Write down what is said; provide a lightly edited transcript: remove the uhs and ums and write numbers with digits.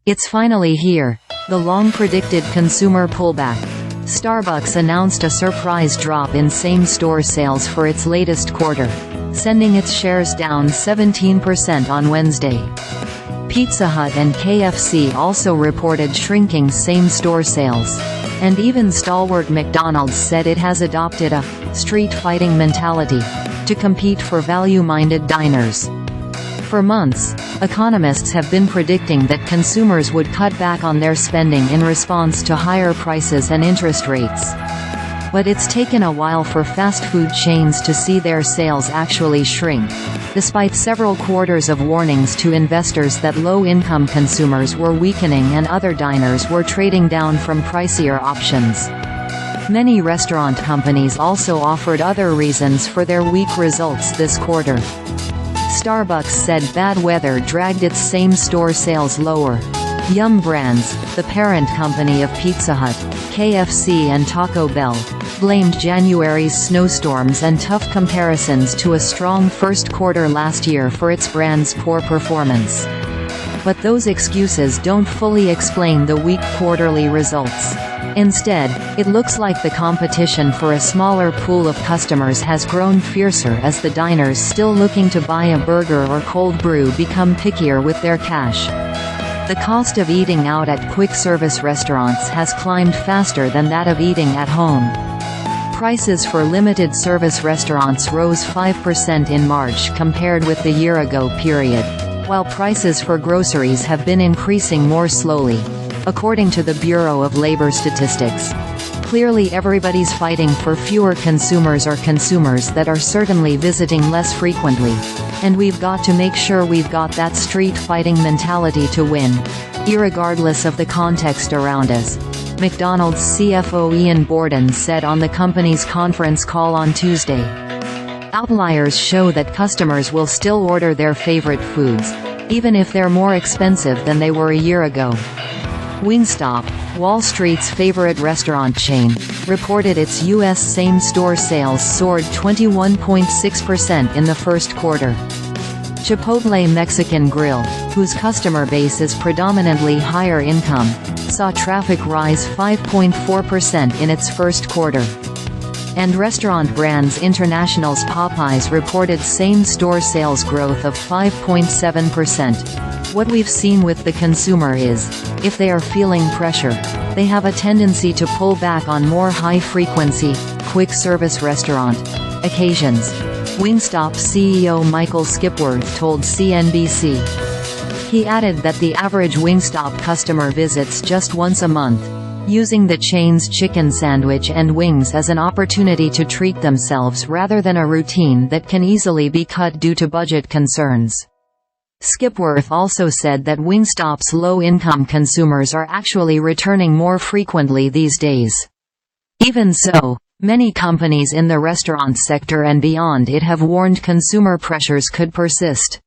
It's finally here. The long-predicted consumer pullback. Starbucks announced a surprise drop in same-store sales for its latest quarter, sending its shares down 17% on Wednesday. Pizza Hut and KFC also reported shrinking same-store sales. And even stalwart McDonald said it has adopted a street-fighting mentality to compete for value-minded diners. For months, economists have been predicting that consumers would cut back on their spending in response to higher prices and interest rates. But it's taken a while for fast food chains to see their sales actually shrink, despite several quarters of warnings to investors that low-income consumers were weakening and other diners were trading down from pricier options. Many restaurant companies also offered other reasons for their weak results this quarter. Starbucks said bad weather dragged its same-store sales lower. Yum! Brands, the parent company of Pizza Hut, KFC and Taco Bell, blamed January's snowstorms and tough comparisons to a strong first quarter last year for its brand's poor performance. But those excuses don't fully explain the weak quarterly results. Instead, it looks like the competition for a smaller pool of customers has grown fiercer as the diners still looking to buy a burger or cold brew become pickier with their cash. The cost of eating out at quick-service restaurants has climbed faster than that of eating at home. Prices for limited-service restaurants rose 5% in March compared with the year-ago period, while prices for groceries have been increasing more slowly, according to the Bureau of Labor Statistics. Clearly everybody's fighting for fewer consumers or consumers that are certainly visiting less frequently. And we've got to make sure we've got that street-fighting mentality to win, irregardless of the context around us, McDonald's CFO Borden said on the company's conference call on Tuesday. Outliers show that customers will still order their favorite foods, even if they're more expensive than they were a year ago. Wingstop, Wall Street's favorite restaurant chain, reported its U.S. same-store sales soared 21.6% in the first quarter. Chipotle Mexican Grill, whose customer base is predominantly higher income, saw traffic rise 5.4% in its first quarter. And Restaurant Brands International's Popeyes reported same-store sales growth of 5.7%. What we've seen with the consumer is, if they are feeling pressure, they have a tendency to pull back on more high-frequency, quick-service restaurant occasions, Wingstop CEO Michael Skipworth told CNBC. He added that the average Wingstop customer visits just once a month, using the chain's chicken sandwich and wings as an opportunity to treat themselves rather than a routine that can easily be cut due to budget concerns. Skipworth also said that Wingstop's low-income consumers are actually returning more frequently these days. Even so, many companies in the restaurant sector and beyond it have warned consumer pressures could persist.